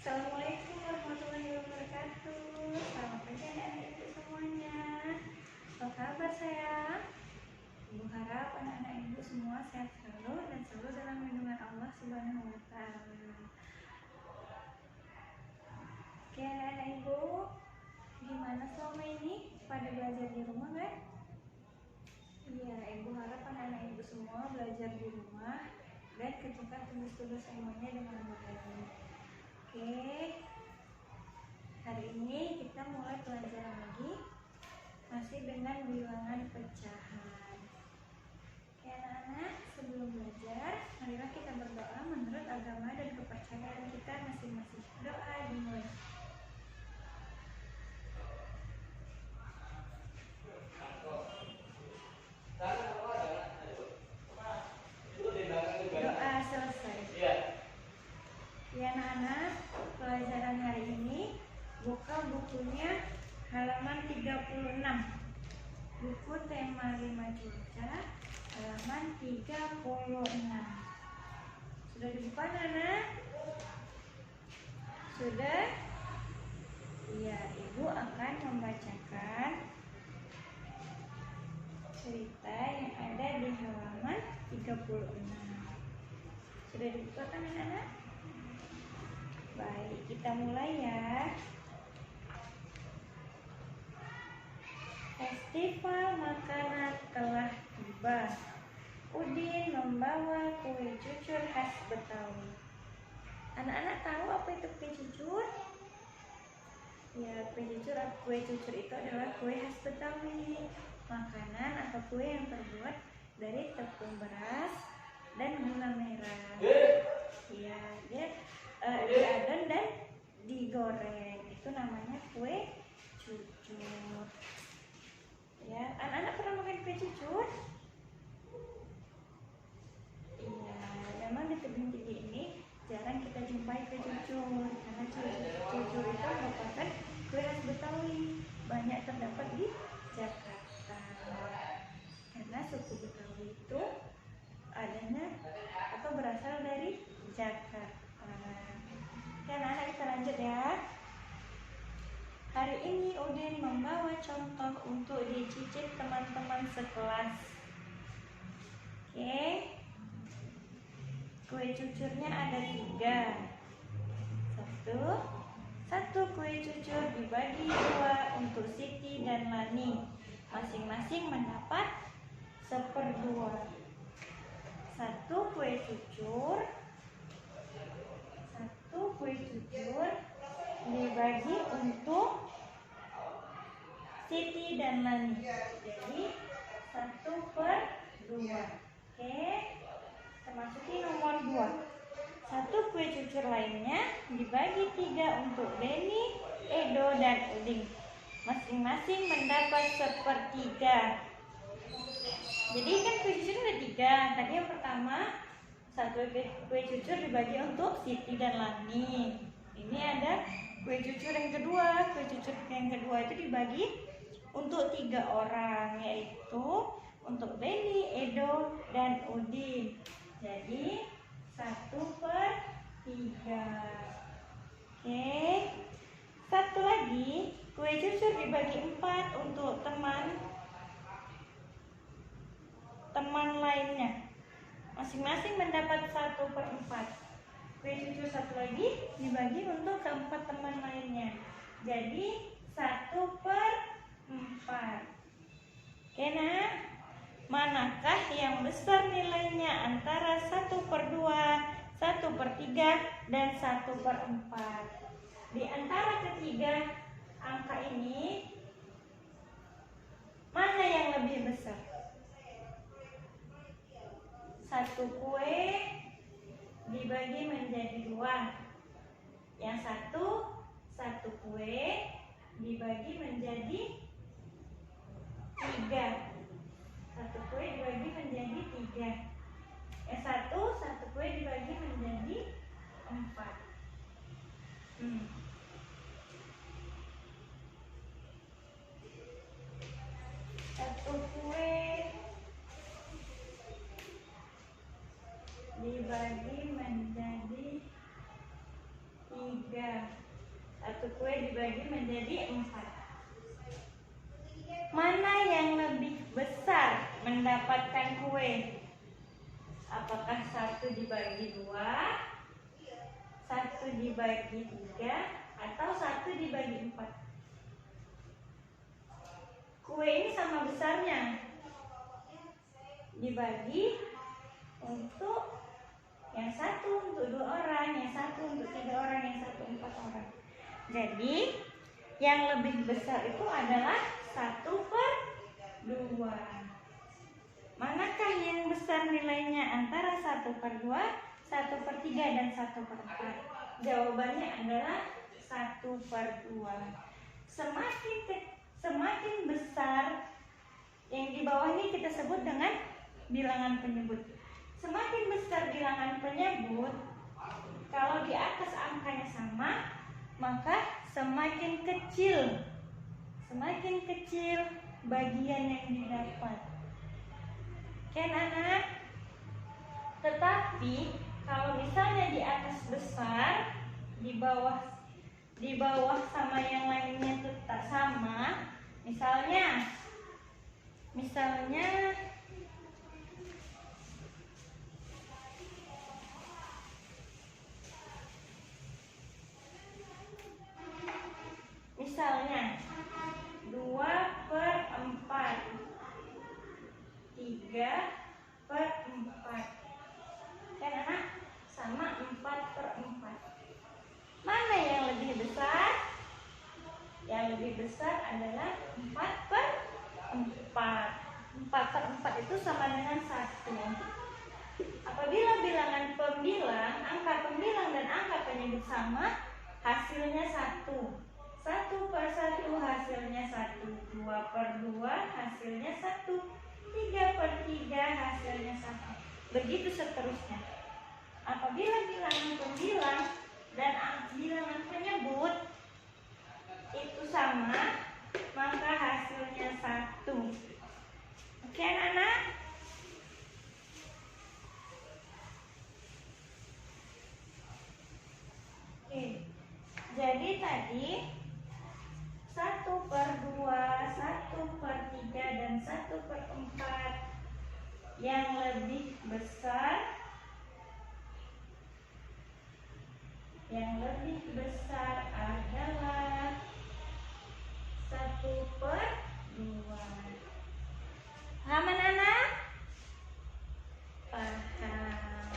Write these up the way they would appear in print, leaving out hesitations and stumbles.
Assalamualaikum warahmatullahi wabarakatuh. Selamat pagi anak-anak ibu semuanya. Apa kabar sayang? Ibu harap anak-anak ibu semua sehat selalu dan selalu dalam lindungan Allah Subhanahu wa Ta'ala. Oke anak-anak ibu, gimana selama ini? Pada belajar di rumah kan? Iya, ibu harap anak-anak ibu semua belajar di rumah dan kerjakan tugas-tugas semuanya dengan baik. Oke, hari ini kita mulai pelajaran lagi, masih dengan bilangan pecahan. Oke anak-anak, sebelum belajar, marilah kita berdoa menurut agama dan kepercayaan kita masing-masing. Doa dimulai. Doa selesai. Ya anak-anak, pelajaran hari ini buka bukunya halaman 36. Buku tema 5 cuaca, halaman 36. Sudah dibuka anak? Sudah? Iya, ibu akan membacakan cerita yang ada di halaman 36. Sudah dibuka kan anak-anak? Baik, kita mulai ya. Festival makanan telah tiba. Udin membawa kue cucur khas Betawi. Anak-anak tahu apa itu kue cucur? Ya, kue cucur itu adalah kue khas Betawi. Makanan atau kue yang terbuat dari tepung beras dan gula merah. Ya, dia diadon dan digoreng. Itu namanya kue cucur. Ya, anak-anak pernah makan kue cucur? Iya, memang di tebing tinggi ini jarang kita jumpai kue cucur karena cucur itu merupakan kue khas Betawi, banyak terdapat di Jakarta. Karena suku Betawi itu adanya atau berasal dari Jakarta. Oke, anak-anak kita lanjut ya. Hari ini Udin membawa contoh untuk dicicip teman-teman sekelas. Oke. Kue cucurnya ada 3. Satu kue cucur dibagi 2 untuk Siti dan Lani. Masing-masing mendapat 1/2. Satu kue cucur dibagi untuk Siti dan Lani. Jadi 1/2. Oke, kita masuki nomor 2. Satu kue cucur lainnya dibagi 3 untuk Beni, Edo, dan Udin. Masing-masing mendapat 1/3. Jadi kan kue cucur ada 3. Tadi yang pertama, satu kue cucur dibagi untuk Siti dan Lani. Ini ada kue cucur yang kedua. Kue cucur yang kedua itu dibagi untuk 3 orang, yaitu untuk Beni, Edo, dan Udin. Jadi 1/3. Oke. Satu lagi, kue cucur dibagi 4 untuk teman lainnya. Masing-masing mendapat 1/4. Kue cucur satu lagi dibagi untuk keempat teman lainnya. Jadi 1/4. Oke nak, manakah yang besar nilainya antara 1/2, 1/3, dan 1/4? Di antara ketiga angka ini, mana yang lebih besar? Satu kue dibagi menjadi 2. Yang satu kue dibagi menjadi 3. Satu kue dibagi menjadi 3. Yang satu kue dibagi menjadi 4. Satu kue dibagi menjadi 3. 3. Satu kue dibagi menjadi 4. Mana yang lebih besar mendapatkan kue? Apakah 1 dibagi 2, 1 dibagi 3, atau 1 dibagi 4? Kue ini sama besarnya, dibagi untuk yang 1 untuk 2 orang, yang 1 untuk 3 orang, yang 1 4 orang. Jadi yang lebih besar itu adalah 1/2. Manakah yang besar nilainya antara 1/2, 1/3, dan 1/4? Jawabannya adalah 1/2. Semakin besar, yang di bawah ini kita sebut dengan bilangan penyebut. Semakin besar bilangan penyebut, kalau di atas angkanya sama, maka semakin kecil bagian yang didapat. Oke anak-anak. Tetapi kalau misalnya di atas besar, di bawah sama yang lainnya itu tak sama, misalnya Misalnya 2/4, 3/4, kan anak? Sama 4/4. Mana yang lebih besar? Yang lebih besar adalah 4/4. 4/4 itu sama dengan 1. Apabila bilangan pembilang, angka pembilang dan angka penyebut sama, hasilnya 1. 1/1 hasilnya 1, 2/2 hasilnya 1, 3/3 hasilnya 1. Begitu seterusnya. Apabila bilangan pembilang dan bilangan penyebut itu sama, maka hasilnya 1. Oke anak-anak? Oke. Jadi tadi 1/2, 1/3, dan 1/4 yang lebih besar adalah 1/2. Paham anak-anak? Paham.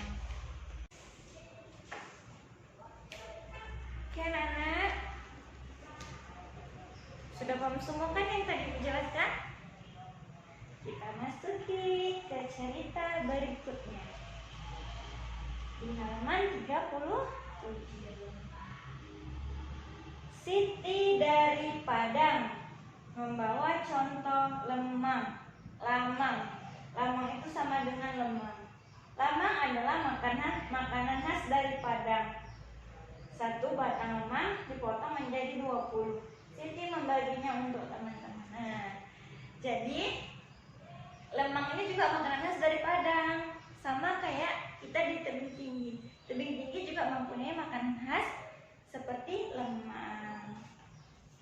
Oke anak-anak, sudah paham semua kan yang tadi dijelaskan? Kita masuki ke cerita berikutnya di halaman 37. Siti dari Padang membawa contoh lemang. Lamang itu sama dengan lemang. Lamang adalah makanan khas dari Padang. 1 batang lemang dipotong menjadi 20. Siti membaginya untuk teman-teman. Nah, jadi lemang ini juga makanan khas dari Padang. Sama kayak kita di tebing tinggi. Tebing tinggi juga mempunyai makanan khas seperti lemang.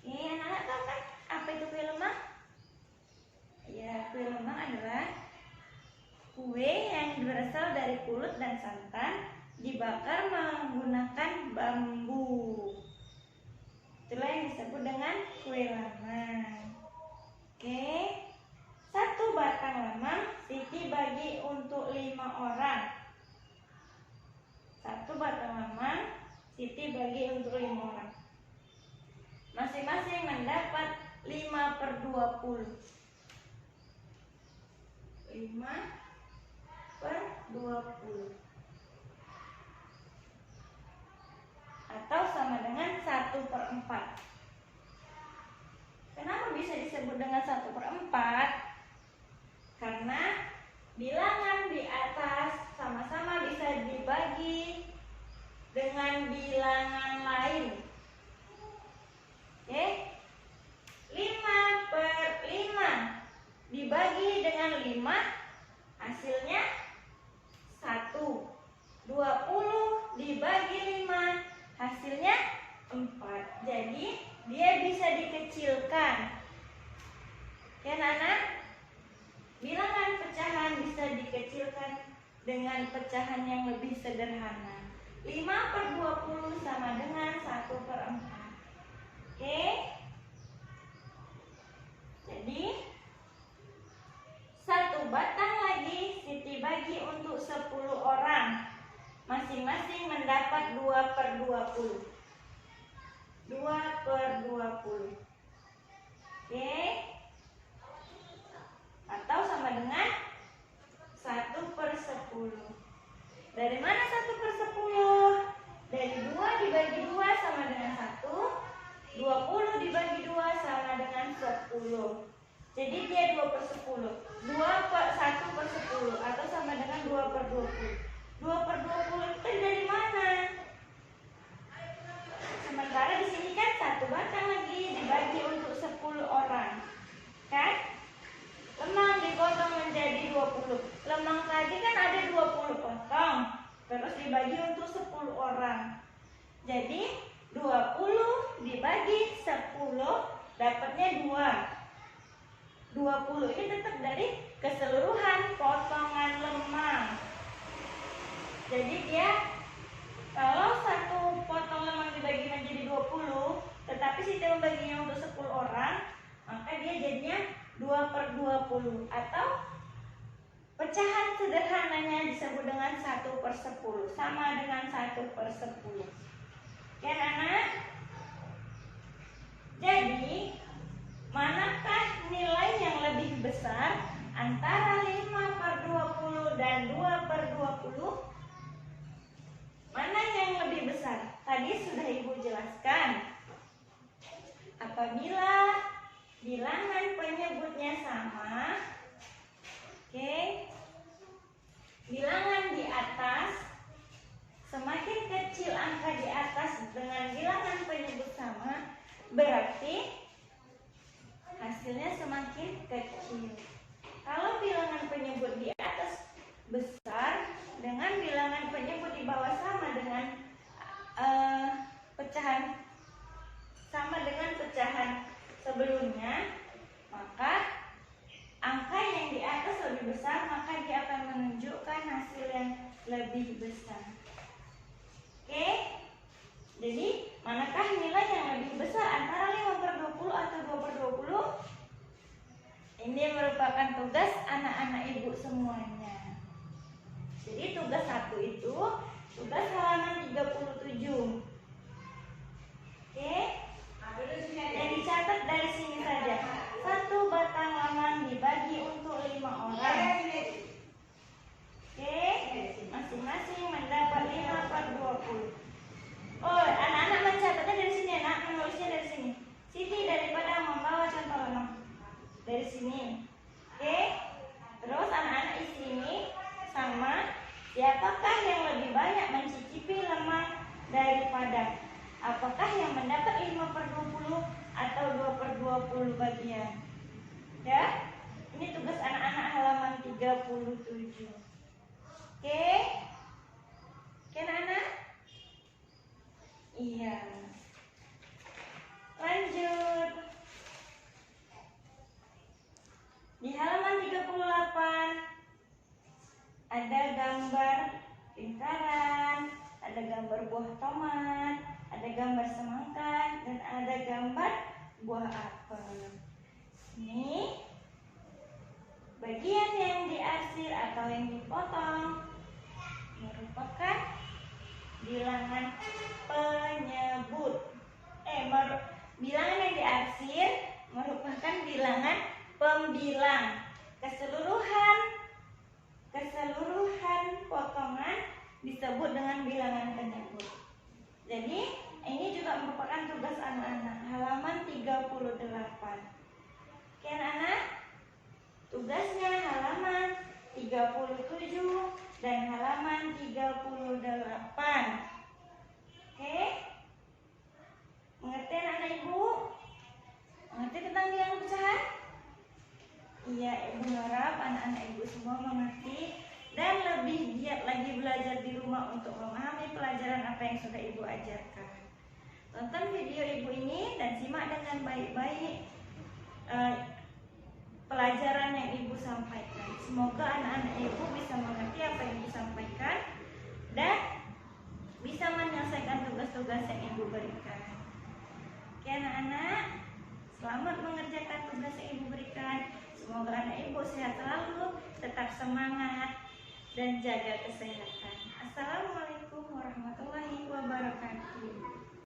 Oke, anak-anak tahu kan apa itu kue lemang? Ya, kue lemang adalah kue yang berasal dari pulut dan santan dibakar menggunakan bambu. Itulah yang disebut dengan kue lemang. Oke. 1 batang lemang Siti bagi untuk 5 orang. 1 batang lemang Siti bagi untuk 5 orang. Masing-masing mendapat 5/20. 5/20. Atau sama dengan 1/4. Kenapa bisa disebut dengan 1/4? Karena bilangan di atas sama-sama bisa dibagi dengan bilangan lain. Oke? 5/5 dibagi dengan 5, hasilnya 1. 20 dibagi 5, hasilnya 4. Jadi dia bisa dikecilkan. Ya anak-anak, bilangan pecahan bisa dikecilkan dengan pecahan yang lebih sederhana. 5/20 sama dengan 1/4. Oke. Jadi 1 batang lagi Siti bagi untuk 10 orang. Masing-masing mendapat 2/20. 2/20. Oke. Atau sama dengan 1/10. Dari mana 1/10? Dari 2 dibagi 2 sama dengan 1. 20 dibagi 2 sama dengan 10. Jadi dia 2/10. 1/10 atau sama dengan 2/20. 2/20 itu dari mana? Sementara di sini kan 1 batang lagi dibagi untuk 10 orang. Kan? Lemang dipotong menjadi 20. Lemang tadi kan ada 20 potong. Terus dibagi untuk 10 orang. Jadi 20 dibagi 10 dapatnya 2. 20 ini tetap dari keseluruhan potongan lemang. Jadi dia kalau 1 potong lemang dibagi menjadi 20, tetapi Siti membaginya untuk 10 orang, maka dia jadinya 2/20 atau pecahan sederhananya disebut dengan 1/10, sama dengan 1/10. Oke anak-anak? Jadi manakah nilai yang lebih besar antara 5/20 dan 2/20? Mana yang lebih besar? Tadi sudah Ibu jelaskan. Apabila bilangan penyebutnya sama, oke, bilangan di atas, semakin kecil angka di atas dengan bilangan penyebut sama, berarti hasilnya semakin kecil. Kalau bilangan penyebut di atas besar dengan bilangan penyebut di bawah sama dengan pecahan sebelumnya, maka angka yang di atas lebih besar, maka dia akan menunjukkan hasil yang lebih besar. Oke? Jadi manakah nilai yang lebih besar antara 5/20 atau 2/20? Ini merupakan tugas anak-anak Ibu semuanya. Jadi tugas 1 itu tugas halaman 37. Oke? Yang dicatat dari sini saja. 1 batang lemang dibagi untuk 5 orang. Oke? Masing-masing mendapat 5/20. Oh, anak-anak mencatatnya dari sini, anak menulisnya dari sini. Siti daripada membawa contoh lemang dari sini. Oke? Terus anak-anak isi ini sama. Siapakah yang lebih banyak mencicipi lemang daripada? Apakah yang mendapat 5/20 atau 2/20 bagian? Ya? Ini tugas anak-anak halaman 37. Oke? Oke anak-anak? Iya. Lanjut. Di halaman 38 ada gambar lingkaran, ada gambar buah tomat, ada gambar semangka, dan ada gambar buah apel. Ini bagian yang diarsir atau yang dipotong merupakan bilangan penyebut. Bilangan yang diarsir merupakan bilangan pembilang. Keseluruhan potongan disebut dengan bilangan penyebut. Jadi ini juga merupakan tugas anak-anak halaman 38. Oke anak-anak, tugasnya halaman 37 dan halaman 38. Oke? Mengerti anak-anak Ibu? Mengerti tentang bilangan pecahan? Iya, Ibu harap anak-anak Ibu semua mengerti dan lebih giat lagi belajar di rumah untuk memahami pelajaran apa yang sudah Ibu ajarkan. Tonton menyimak dengan baik-baik pelajaran yang Ibu sampaikan. Semoga anak-anak Ibu bisa mengerti apa yang Ibu sampaikan dan bisa menyelesaikan tugas-tugas yang Ibu berikan. Oke anak-anak, selamat mengerjakan tugas yang Ibu berikan. Semoga anak Ibu sehat selalu, tetap semangat, dan jaga kesehatan. Assalamualaikum warahmatullahi wabarakatuh.